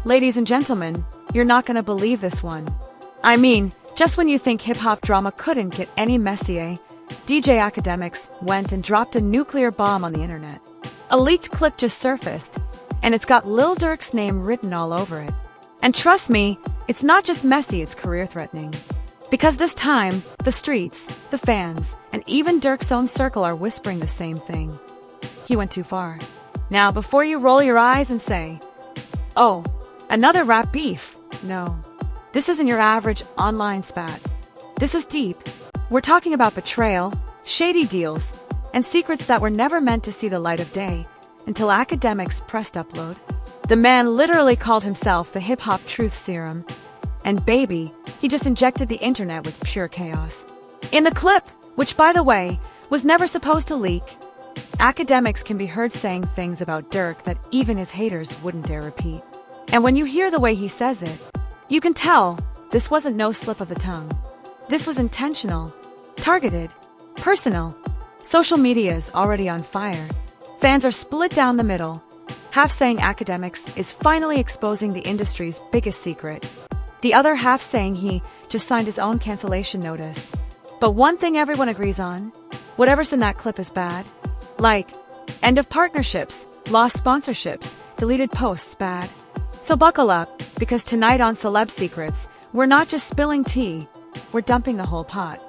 Ladies and gentlemen, you're not gonna believe this one. I mean, just when you think hip-hop drama couldn't get any messier, DJ Akademiks went and dropped a nuclear bomb on the internet. A leaked clip just surfaced, and it's got Lil Durk's name written all over it. And trust me, it's not just messy, it's career-threatening. Because this time, the streets, the fans, and even Durk's own circle are whispering the same thing. He went too far. Now, before you roll your eyes and say, "Oh, another rap beef," no. This isn't your average online spat. This is deep. We're talking about betrayal, shady deals, and secrets that were never meant to see the light of day until Akademiks pressed upload. The man literally called himself the hip-hop truth serum. And baby, he just injected the internet with pure chaos. In the clip, which by the way, was never supposed to leak, Akademiks can be heard saying things about Durk that even his haters wouldn't dare repeat. And when you hear the way he says it, you can tell this wasn't no slip of the tongue. This was intentional, targeted, personal. Social media is already on fire. Fans are split down the middle, half saying Akademiks is finally exposing the industry's biggest secret. The other half saying he just signed his own cancellation notice. But one thing everyone agrees on, whatever's in that clip is bad. Like, end of partnerships, lost sponsorships, deleted posts bad. So buckle up, because tonight on Celeb Secrets, we're not just spilling tea, we're dumping the whole pot.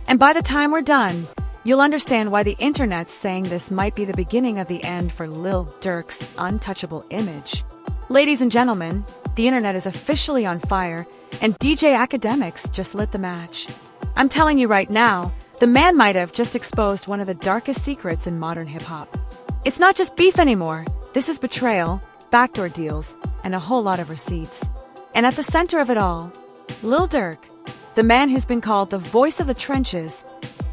And by the time we're done, you'll understand why the internet's saying this might be the beginning of the end for Lil Durk's untouchable image. Ladies and gentlemen, the internet is officially on fire, and DJ Akademiks just lit the match. I'm telling you right now, the man might have just exposed one of the darkest secrets in modern hip-hop. It's not just beef anymore. This is betrayal, backdoor deals, and a whole lot of receipts. And at the center of it all, Lil Durk, the man who's been called the voice of the trenches,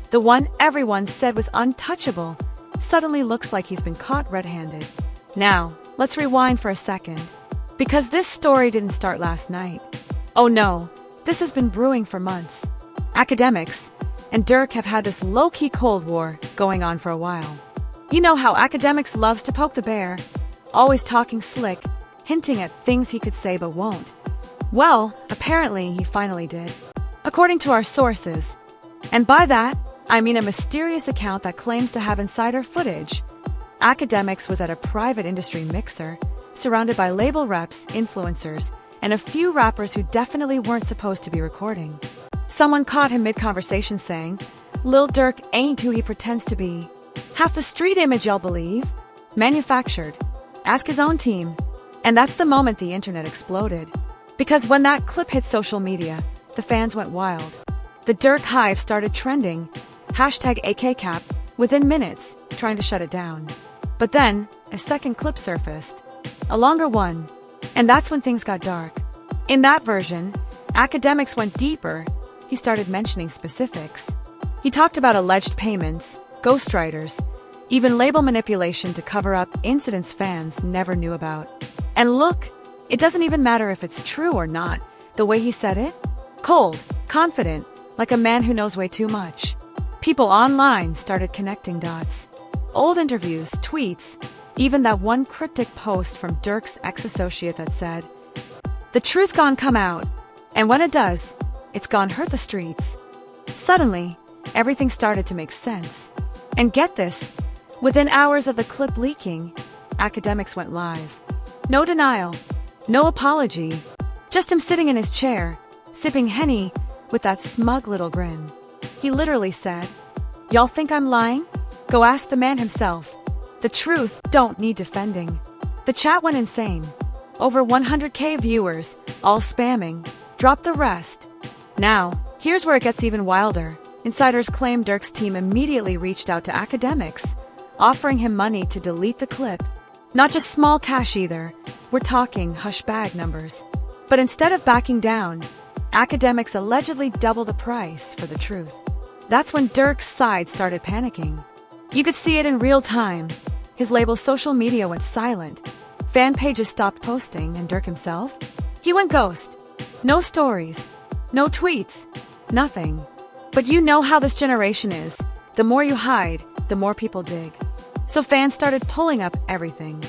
the one everyone said was untouchable, suddenly looks like he's been caught red-handed. Now, let's rewind for a second. Because this story didn't start last night. Oh no, this has been brewing for months. Akademiks and Durk have had this low-key Cold War going on for a while. You know how Akademiks loves to poke the bear, always talking slick, hinting at things he could say but won't. Well, apparently he finally did. According to our sources. And by that, I mean a mysterious account that claims to have insider footage. Akademiks was at a private industry mixer, surrounded by label reps, influencers, and a few rappers who definitely weren't supposed to be recording. Someone caught him mid-conversation saying, "Lil Durk ain't who he pretends to be. Half the street image y'all believe. Manufactured. Ask his own team." And that's the moment the internet exploded. Because when that clip hit social media, the fans went wild. The Durk hive started trending, #AKCap, within minutes, trying to shut it down. But then, a second clip surfaced. A longer one. And that's when things got dark. In that version, Akademiks went deeper. He started mentioning specifics. He talked about alleged payments, ghostwriters, even label manipulation to cover up incidents fans never knew about. And look, it doesn't even matter if it's true or not. The way he said it? Cold, confident, like a man who knows way too much. People online started connecting dots. Old interviews, tweets, even that one cryptic post from Durk's ex-associate that said, "The truth gon' come out, and when it does, it's gon' hurt the streets." Suddenly, everything started to make sense. And get this, within hours of the clip leaking, Akademiks went live. No denial, no apology, just him sitting in his chair, sipping Henny with that smug little grin. He literally said, "Y'all think I'm lying? Go ask the man himself. The truth don't need defending." The chat went insane. Over 100K viewers, all spamming. Drop the rest. Now, here's where it gets even wilder. Insiders claim Durk's team immediately reached out to Akademiks, offering him money to delete the clip. Not just small cash either. We're talking hush bag numbers. But instead of backing down, Akademiks allegedly doubled the price for the truth. That's when Durk's side started panicking. You could see it in real time. His label's social media went silent. Fan pages stopped posting, and Durk himself? He went ghost. No stories. No tweets. Nothing. But you know how this generation is. The more you hide, the more people dig. So fans started pulling up everything.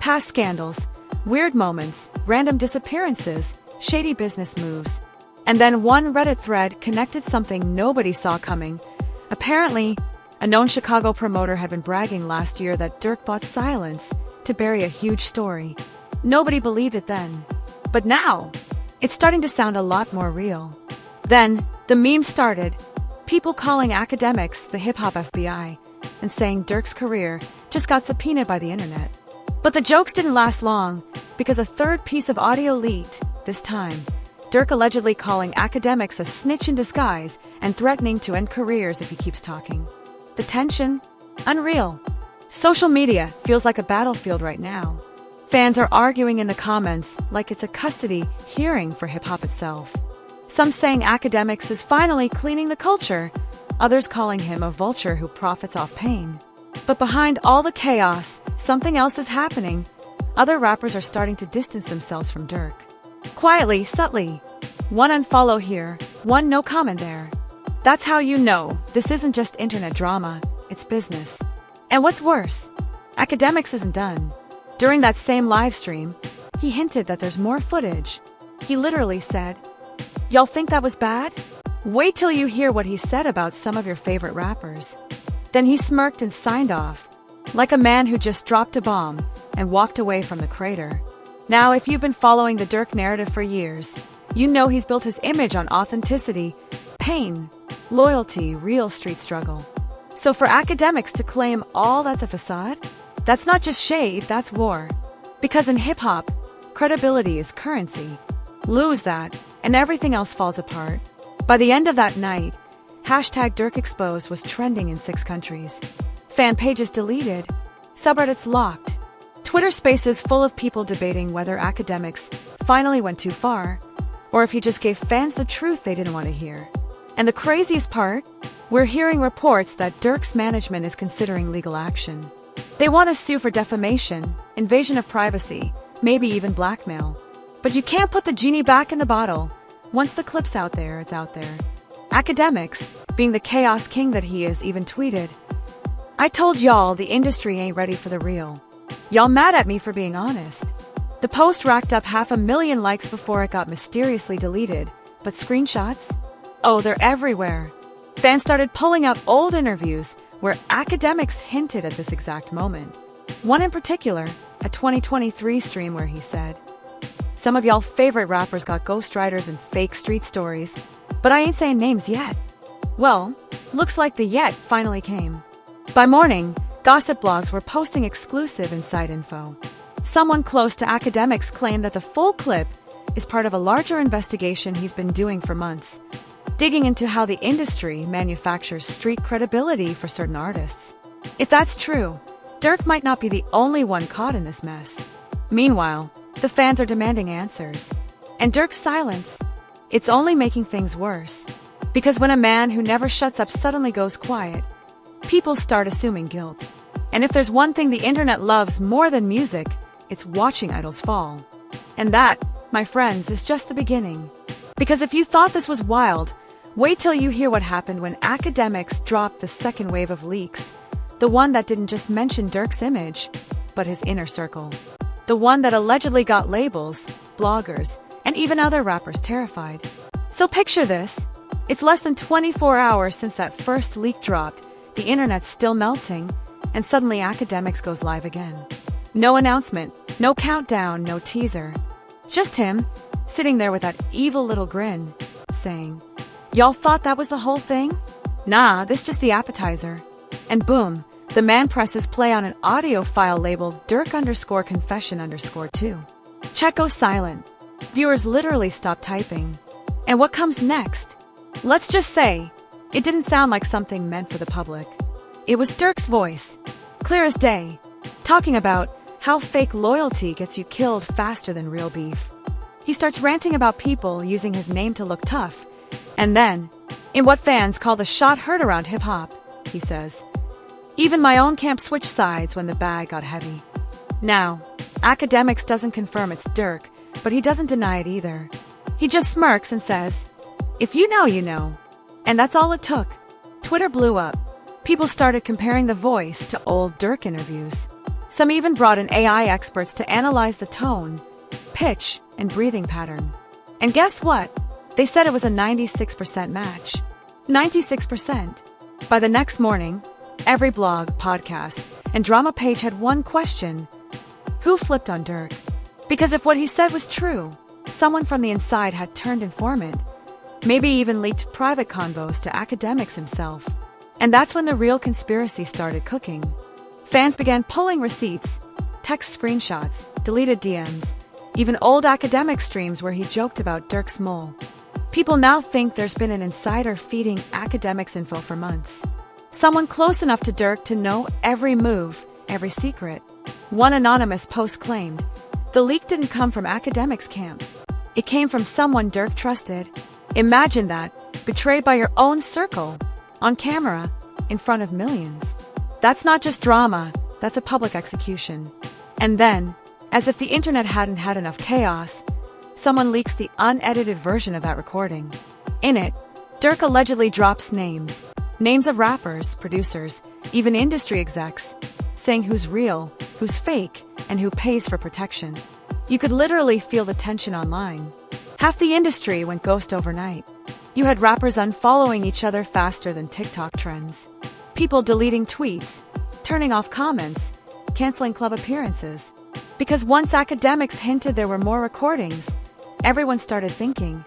Past scandals, Weird moments, random disappearances, shady business moves. And then one Reddit thread connected something nobody saw coming. Apparently, a known Chicago promoter had been bragging last year that Durk bought silence to bury a huge story. Nobody believed it then. But now, it's starting to sound a lot more real. Then, the memes started. People calling Akademiks the hip-hop FBI and saying Durk's career just got subpoenaed by the internet. But the jokes didn't last long because a third piece of audio leaked, this time. Durk allegedly calling Akademiks a snitch in disguise and threatening to end careers if he keeps talking. The tension? Unreal. Social media feels like a battlefield right now. Fans are arguing in the comments like it's a custody hearing for hip-hop itself. Some saying Akademiks is finally cleaning the culture, others calling him a vulture who profits off pain. But behind all the chaos, something else is happening. Other rappers are starting to distance themselves from Durk. Quietly, subtly. One unfollow here, one no comment there. That's how you know this isn't just internet drama, it's business. And what's worse, Akademiks isn't done. During that same live stream, he hinted that there's more footage. He literally said, "Y'all think that was bad? Wait till you hear what he said about some of your favorite rappers." Then he smirked and signed off, like a man who just dropped a bomb and walked away from the crater. Now, if you've been following the Durk narrative for years, you know he's built his image on authenticity, pain, loyalty, real street struggle. So for Akademiks to claim all that's a facade, that's not just shade, that's war. Because in hip-hop, credibility is currency. Lose that, and everything else falls apart. By the end of that night, #DurkExposed was trending in 6 countries. Fan pages deleted, subreddits locked, Twitter spaces full of people debating whether Akademiks finally went too far, or if he just gave fans the truth they didn't want to hear. And the craziest part? We're hearing reports that Durk's management is considering legal action. They want to sue for defamation, invasion of privacy, maybe even blackmail. But you can't put the genie back in the bottle. Once the clip's out there, it's out there. Akademiks, being the chaos king that he is, even tweeted, "I told y'all the industry ain't ready for the real. Y'all mad at me for being honest." The post racked up 500,000 likes before it got mysteriously deleted, but screenshots? Oh, they're everywhere. Fans started pulling out old interviews where Akademiks hinted at this exact moment. One in particular, a 2023 stream where he said, "Some of y'all favorite rappers got ghostwriters and fake street stories, but I ain't saying names yet." Well, looks like the yet finally came. By morning, gossip blogs were posting exclusive inside info. Someone close to Akademiks claimed that the full clip is part of a larger investigation he's been doing for months, digging into how the industry manufactures street credibility for certain artists. If that's true, Durk might not be the only one caught in this mess. Meanwhile, the fans are demanding answers. And Durk's silence, it's only making things worse. Because when a man who never shuts up suddenly goes quiet, people start assuming guilt. And if there's one thing the internet loves more than music, it's watching idols fall. And that, my friends, is just the beginning. Because if you thought this was wild, wait till you hear what happened when Akademiks dropped the second wave of leaks. The one that didn't just mention Durk's image, but his inner circle. The one that allegedly got labels, bloggers, and even other rappers terrified. So picture this. It's less than 24 hours since that first leak dropped, the internet's still melting, and suddenly Akademiks goes live again. No announcement, no countdown, no teaser. Just him, sitting there with that evil little grin, saying, "Y'all thought that was the whole thing? Nah, this just the appetizer." And boom, the man presses play on an audio file labeled Durk_confession_2. Chat goes silent. Viewers literally stop typing. And what comes next? Let's just say, it didn't sound like something meant for the public. It was Durk's voice, clear as day, talking about how fake loyalty gets you killed faster than real beef. He starts ranting about people using his name to look tough. And then, in what fans call the shot heard around hip-hop, he says, "Even my own camp switched sides when the bag got heavy." Now, Akademiks doesn't confirm it's Durk, but he doesn't deny it either. He just smirks and says, "If you know, you know." And that's all it took. Twitter blew up. People started comparing the voice to old Durk interviews. Some even brought in AI experts to analyze the tone, pitch, and breathing pattern. And guess what? They said it was a 96% match. 96%. By the next morning, every blog, podcast, and drama page had one question: who flipped on Durk? Because if what he said was true, someone from the inside had turned informant, maybe even leaked private convos to Akademiks himself. And that's when the real conspiracy started cooking. Fans began pulling receipts, text screenshots, deleted DMs, even old Akademiks streams where he joked about Durk's mole. People now think there's been an insider feeding Akademiks info for months. Someone close enough to Durk to know every move, every secret. One anonymous post claimed, the leak didn't come from Akademiks' camp. It came from someone Durk trusted. Imagine that, betrayed by your own circle, on camera, in front of millions. That's not just drama, that's a public execution. And then, as if the internet hadn't had enough chaos, someone leaks the unedited version of that recording. In it, Durk allegedly drops names of rappers, producers, even industry execs, saying who's real, who's fake, and who pays for protection. You could literally feel the tension online. Half the industry went ghost overnight. You had rappers unfollowing each other faster than TikTok trends. People deleting tweets, turning off comments, canceling club appearances. Because once Akademiks hinted there were more recordings, everyone started thinking,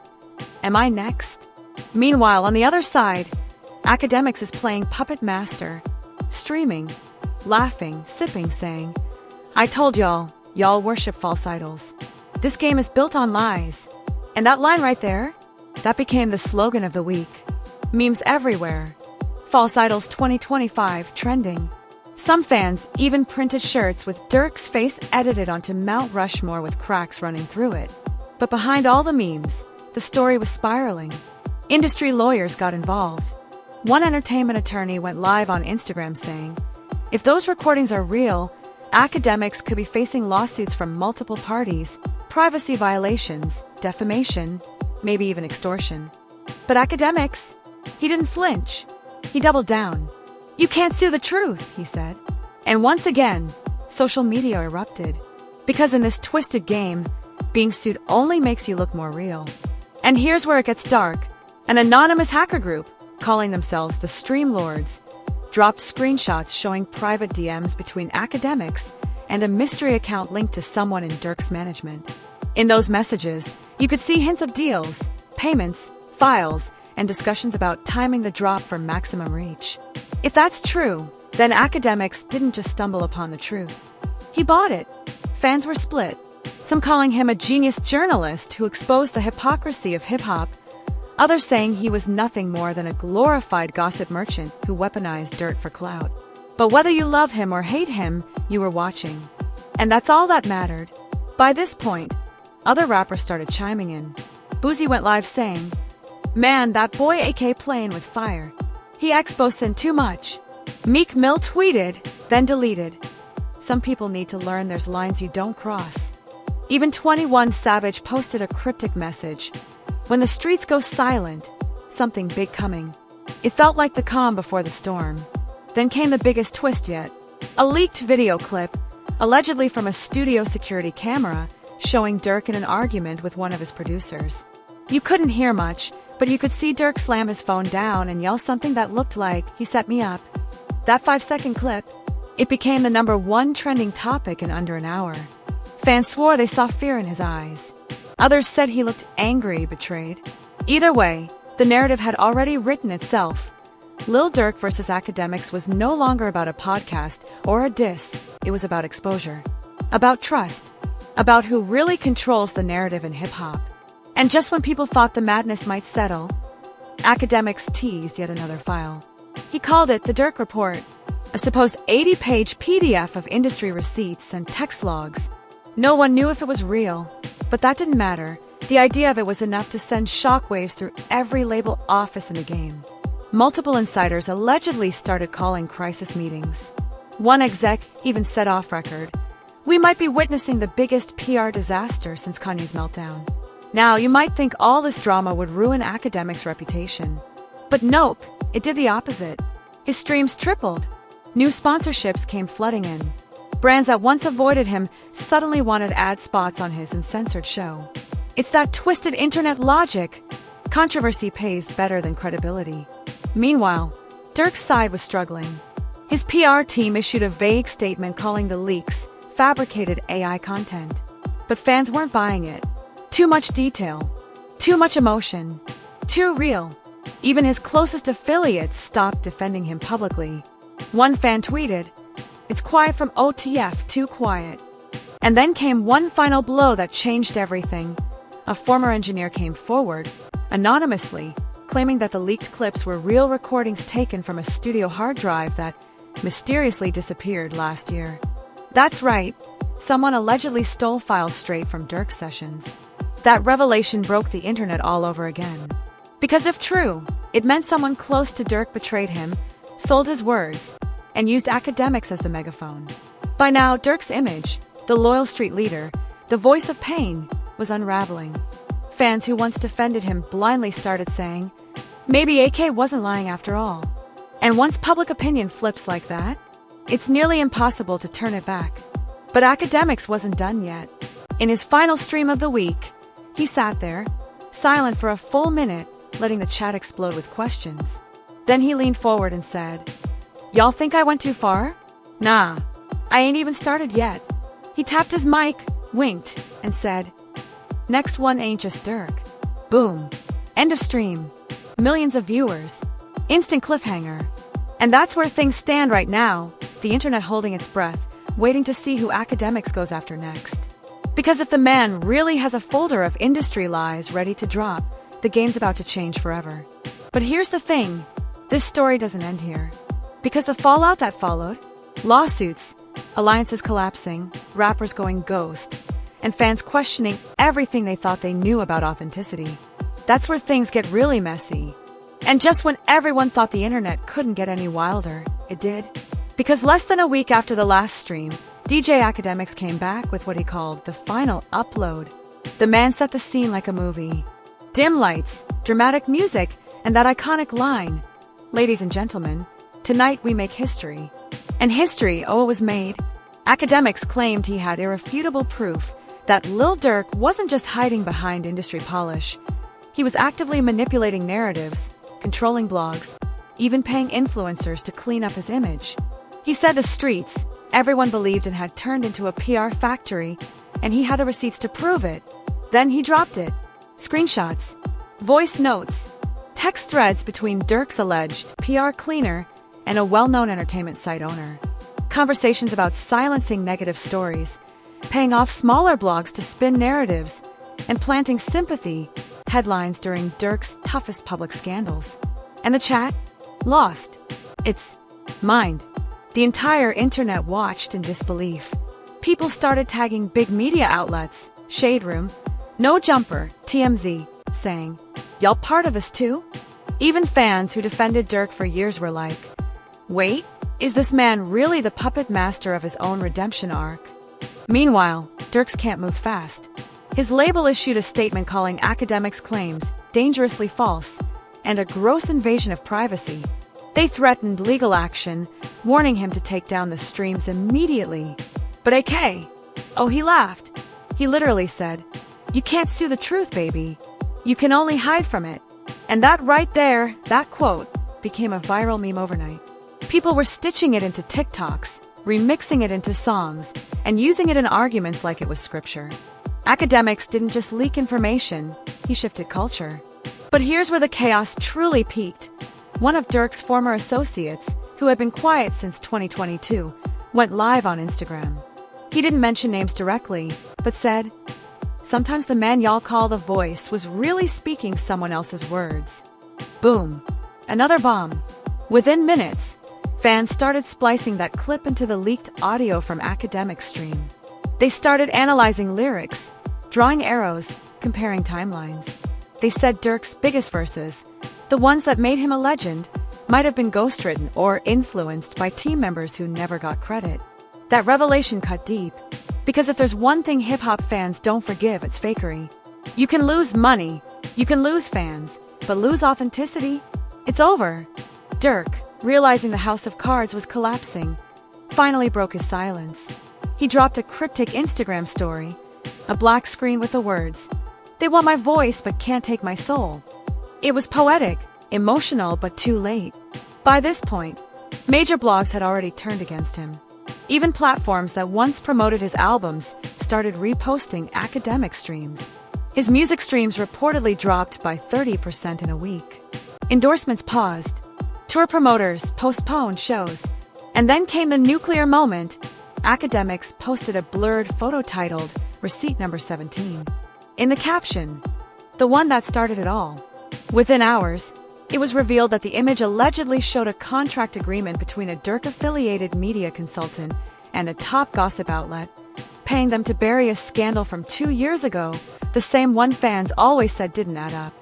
am I next? Meanwhile, on the other side, Akademiks is playing puppet master, streaming, laughing, sipping, saying, I told y'all worship false idols. This game is built on lies. And that line right there, that became the slogan of the week. Memes everywhere. False Idols 2025 trending. Some fans even printed shirts with Durk's face edited onto Mount Rushmore with cracks running through it. But behind all the memes, the story was spiraling. Industry lawyers got involved. One entertainment attorney went live on Instagram saying, if those recordings are real, Akademiks could be facing lawsuits from multiple parties, privacy violations, defamation, maybe even extortion. But Akademiks, he didn't flinch. He doubled down. You can't sue the truth, he said. And once again, social media erupted. Because in this twisted game, being sued only makes you look more real. And here's where it gets dark. An anonymous hacker group, calling themselves the Stream Lords, dropped screenshots showing private DMs between Akademiks and a mystery account linked to someone in Durk's management. In those messages, you could see hints of deals, payments, files, and discussions about timing the drop for maximum reach. If that's true, then Akademiks didn't just stumble upon the truth. He bought it. Fans were split, some calling him a genius journalist who exposed the hypocrisy of hip-hop, others saying he was nothing more than a glorified gossip merchant who weaponized dirt for clout. But whether you love him or hate him, you were watching. And that's all that mattered. By this point, other rappers started chiming in. Boozy went live saying, man, that boy AK playing with fire. He exposed in too much. Meek Mill tweeted, then deleted. Some people need to learn there's lines you don't cross. Even 21 Savage posted a cryptic message. When the streets go silent, something big coming. It felt like the calm before the storm. Then came the biggest twist yet. A leaked video clip, allegedly from a studio security camera, showing Durk in an argument with one of his producers. You couldn't hear much, but you could see Durk slam his phone down and yell something that looked like, he set me up. That 5-second clip, it became the #1 trending topic in under an hour. Fans swore they saw fear in his eyes. Others said he looked angry, betrayed. Either way, the narrative had already written itself. Lil Durk versus Akademiks was no longer about a podcast or a diss, it was about exposure. About trust. About who really controls the narrative in hip-hop. And just when people thought the madness might settle, Akademiks teased yet another file. He called it the Durk Report, a supposed 80-page PDF of industry receipts and text logs. No one knew if it was real, but that didn't matter. The idea of it was enough to send shockwaves through every label office in the game. Multiple insiders allegedly started calling crisis meetings. One exec even said off record, "We might be witnessing the biggest PR disaster since Kanye's meltdown." Now, you might think all this drama would ruin Akademiks' reputation. But nope, it did the opposite. His streams tripled. New sponsorships came flooding in. Brands that once avoided him suddenly wanted ad spots on his uncensored show. It's that twisted internet logic. Controversy pays better than credibility. Meanwhile, Durk's side was struggling. His PR team issued a vague statement calling the leaks fabricated AI content. But fans weren't buying it. Too much detail. Too much emotion. Too real. Even his closest affiliates stopped defending him publicly. One fan tweeted, "It's quiet from OTF, too quiet." And then came one final blow that changed everything. A former engineer came forward, anonymously, claiming that the leaked clips were real recordings taken from a studio hard drive that mysteriously disappeared last year. That's right, someone allegedly stole files straight from Durk's sessions. That revelation broke the internet all over again. Because if true, it meant someone close to Durk betrayed him, sold his words, and used Akademiks as the megaphone. By now, Durk's image, the loyal street leader, the voice of pain, was unraveling. Fans who once defended him blindly started saying, maybe AK wasn't lying after all. And once public opinion flips like that, it's nearly impossible to turn it back. But Akademiks wasn't done yet. In his final stream of the week, he sat there, silent for a full minute, letting the chat explode with questions. Then he leaned forward and said, "Y'all think I went too far? Nah, I ain't even started yet." He tapped his mic, winked, and said, "Next one ain't just Durk." Boom. End of stream. Millions of viewers. Instant cliffhanger. And that's where things stand right now, the internet holding its breath, waiting to see who Akademiks goes after next. Because if the man really has a folder of industry lies ready to drop, the game's about to change forever. But here's the thing, this story doesn't end here. Because the fallout that followed, lawsuits, alliances collapsing, rappers going ghost, and fans questioning everything they thought they knew about authenticity. That's where things get really messy. And just when everyone thought the internet couldn't get any wilder, it did. Because less than a week after the last stream, DJ Akademiks came back with what he called the final upload. The man set the scene like a movie. Dim lights, dramatic music, and that iconic line, "Ladies and gentlemen, tonight we make history." And history, oh, it was made. Akademiks claimed he had irrefutable proof that Lil Durk wasn't just hiding behind industry polish. He was actively manipulating narratives, controlling blogs, even paying influencers to clean up his image. He said the streets, everyone believed and had turned into a PR factory, and he had the receipts to prove it. Then he dropped it. Screenshots, voice notes, text threads between Durk's alleged PR cleaner and a well-known entertainment site owner. Conversations about silencing negative stories, paying off smaller blogs to spin narratives, and planting sympathy headlines during Durk's toughest public scandals. And the chat? Lost. Its mind. The entire internet watched in disbelief. People started tagging big media outlets, Shade Room, No Jumper, TMZ, saying, "Y'all part of this too?" Even fans who defended Durk for years were like, wait, is this man really the puppet master of his own redemption arc? Meanwhile, Durk's can't move fast. His label issued a statement calling Akademiks' claims dangerously false and a gross invasion of privacy. They threatened legal action, warning him to take down the streams immediately. But AK, oh, he laughed. He literally said, "You can't sue the truth, baby. You can only hide from it." And that right there, that quote, became a viral meme overnight. People were stitching it into TikToks, remixing it into songs, and using it in arguments like it was scripture. Akademiks didn't just leak information, he shifted culture. But here's where the chaos truly peaked. One of Durk's former associates, who had been quiet since 2022, went live on Instagram. He didn't mention names directly, but said, "Sometimes the man y'all call the voice was really speaking someone else's words." Boom. Another bomb. Within minutes, fans started splicing that clip into the leaked audio from Akademiks' stream. They started analyzing lyrics, drawing arrows, comparing timelines. They said Durk's biggest verses, the ones that made him a legend, might have been ghostwritten or influenced by team members who never got credit. That revelation cut deep, because if there's one thing hip-hop fans don't forgive, it's fakery. You can lose money, you can lose fans, but lose authenticity? It's over. Durk, realizing the house of cards was collapsing, finally broke his silence. He dropped a cryptic Instagram story, a black screen with the words, "They want my voice but can't take my soul." It was poetic, emotional, but too late. By this point, major blogs had already turned against him. Even platforms that once promoted his albums started reposting Akademiks streams. His music streams reportedly dropped by 30% in a week. Endorsements paused. Tour promoters postponed shows. And then came the nuclear moment. Akademiks posted a blurred photo titled Receipt Number 17. In the caption, the one that started it all. Within hours, it was revealed that the image allegedly showed a contract agreement between a Durk-affiliated media consultant and a top gossip outlet, paying them to bury a scandal from 2 years ago, the same one fans always said didn't add up.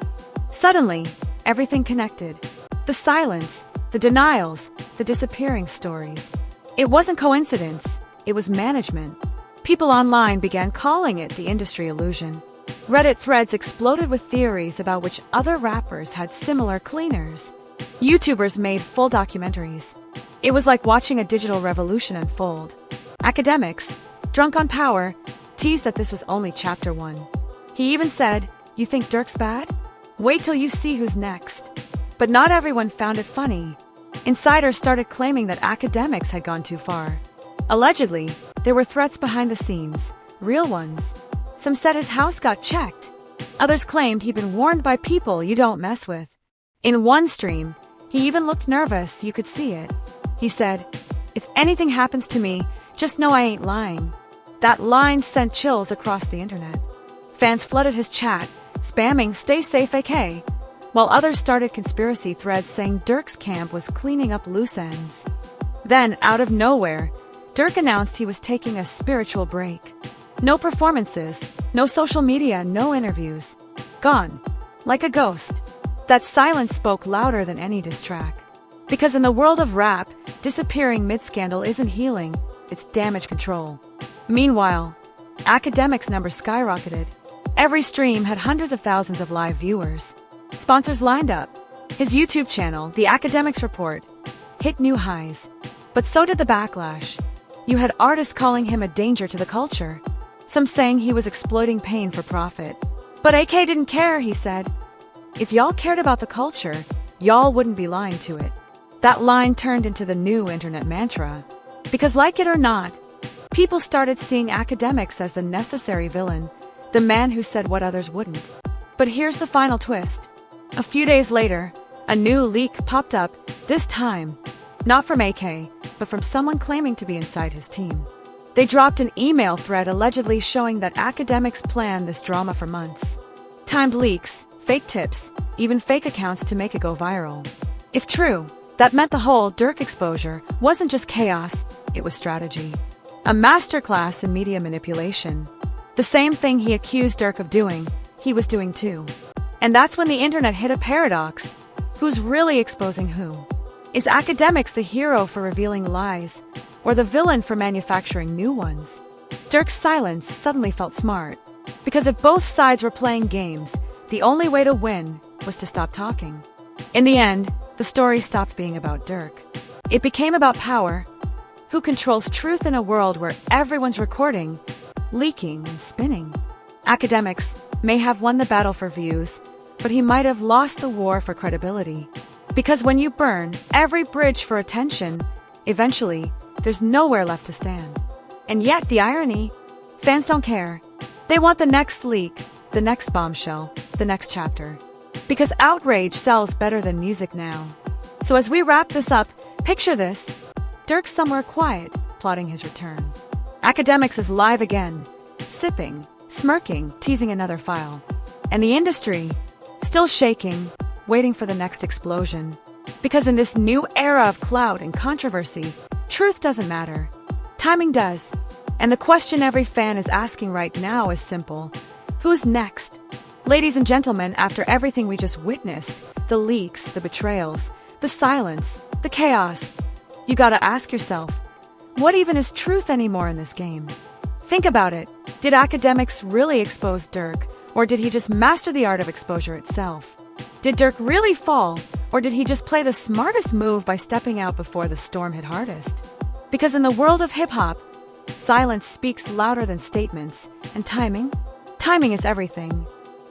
Suddenly, everything connected. The silence, the denials, the disappearing stories. It wasn't coincidence, it was management. People online began calling it the industry illusion. Reddit threads exploded with theories about which other rappers had similar cleaners. YouTubers made full documentaries. It was like watching a digital revolution unfold. Akademiks, drunk on power, teased that this was only chapter 1. He even said, "You think Durk's bad? Wait till you see who's next." But not everyone found it funny. Insiders started claiming that Akademiks had gone too far. Allegedly, there were threats behind the scenes, real ones. Some said his house got checked. Others claimed he'd been warned by people you don't mess with. In one stream, he even looked nervous, you could see it. He said, "If anything happens to me, just know I ain't lying." That line sent chills across the internet. Fans flooded his chat, spamming "Stay safe AK," while others started conspiracy threads saying Durk's camp was cleaning up loose ends. Then, out of nowhere, Durk announced he was taking a spiritual break. No performances, no social media, no interviews. Gone. Like a ghost. That silence spoke louder than any diss track. Because in the world of rap, disappearing mid-scandal isn't healing, it's damage control. Meanwhile, Akademiks' numbers skyrocketed. Every stream had hundreds of thousands of live viewers. Sponsors lined up. His YouTube channel, The Akademiks Report, hit new highs. But so did the backlash. You had artists calling him a danger to the culture. Some saying he was exploiting pain for profit. But AK didn't care, he said. "If y'all cared about the culture, y'all wouldn't be lying to it." That line turned into the new internet mantra. Because like it or not, people started seeing Akademiks as the necessary villain, the man who said what others wouldn't. But here's the final twist. A few days later, a new leak popped up, this time, not from AK, but from someone claiming to be inside his team. They dropped an email thread allegedly showing that Akademiks planned this drama for months. Timed leaks, fake tips, even fake accounts to make it go viral. If true, that meant the whole Durk exposure wasn't just chaos, it was strategy. A masterclass in media manipulation. The same thing he accused Durk of doing, he was doing too. And that's when the internet hit a paradox. Who's really exposing who? Is Akademiks the hero for revealing lies, or the villain for manufacturing new ones? Durk's silence suddenly felt smart, because if both sides were playing games, the only way to win was to stop talking. In the end, the story stopped being about Durk. It became about power. Who controls truth in a world where everyone's recording, leaking, and spinning? Akademiks may have won the battle for views, but he might have lost the war for credibility. Because when you burn every bridge for attention, eventually, there's nowhere left to stand. And yet, the irony, fans don't care. They want the next leak, the next bombshell, the next chapter. Because outrage sells better than music now. So as we wrap this up, picture this. Durk's somewhere quiet, plotting his return. Akademiks is live again, sipping, smirking, teasing another file. And the industry, still shaking, waiting for the next explosion. Because in this new era of clout and controversy, truth doesn't matter. Timing does. And the question every fan is asking right now is simple. Who's next? Ladies and gentlemen, after everything we just witnessed, the leaks, the betrayals, the silence, the chaos, you gotta ask yourself, what even is truth anymore in this game? Think about it. Did Akademiks really expose Durk, or did he just master the art of exposure itself? Did Durk really fall, or did he just play the smartest move by stepping out before the storm hit hardest? Because in the world of hip-hop, Silence speaks louder than statements. And timing? Timing is everything.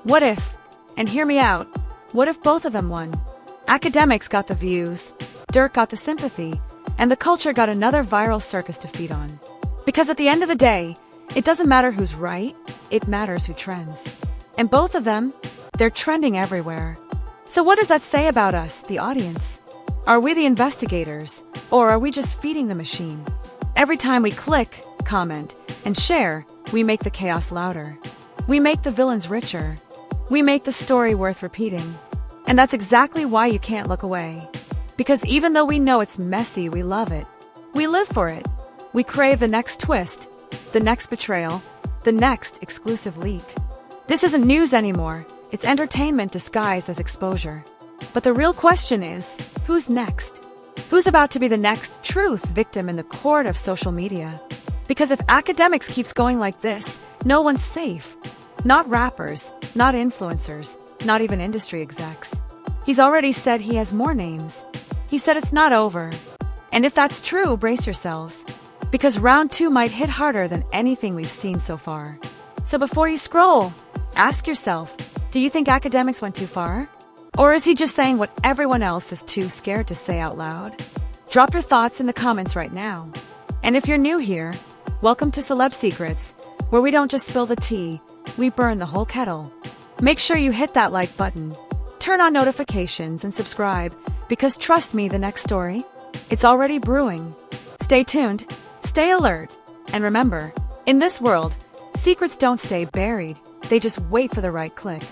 What if, and hear me out, what if both of them won? Akademiks got the views, Durk got the sympathy, and the culture got another viral circus to feed on. Because at the end of the day, it doesn't matter who's right, it matters who trends. And both of them, they're trending everywhere. So what does that say about us, the audience? Are we the investigators, or are we just feeding the machine? Every time we click, comment, and share, we make the chaos louder. We make the villains richer. We make the story worth repeating. And that's exactly why you can't look away. Because even though we know it's messy, we love it. We live for it. We crave the next twist, the next betrayal, the next exclusive leak. This isn't news anymore. It's entertainment disguised as exposure. But the real question is, who's next? Who's about to be the next truth victim in the court of social media? Because if Akademiks keeps going like this, no one's safe. Not rappers, not influencers, not even industry execs. He's already said he has more names. He said it's not over. And if that's true, brace yourselves. Because round 2 might hit harder than anything we've seen so far. So before you scroll, ask yourself, do you think Akademiks went too far? Or is he just saying what everyone else is too scared to say out loud? Drop your thoughts in the comments right now. And if you're new here, welcome to Celeb Secrets, where we don't just spill the tea, we burn the whole kettle. Make sure you hit that like button, turn on notifications, and subscribe, because trust me, the next story, it's already brewing. Stay tuned, stay alert, and remember, in this world, secrets don't stay buried, they just wait for the right click.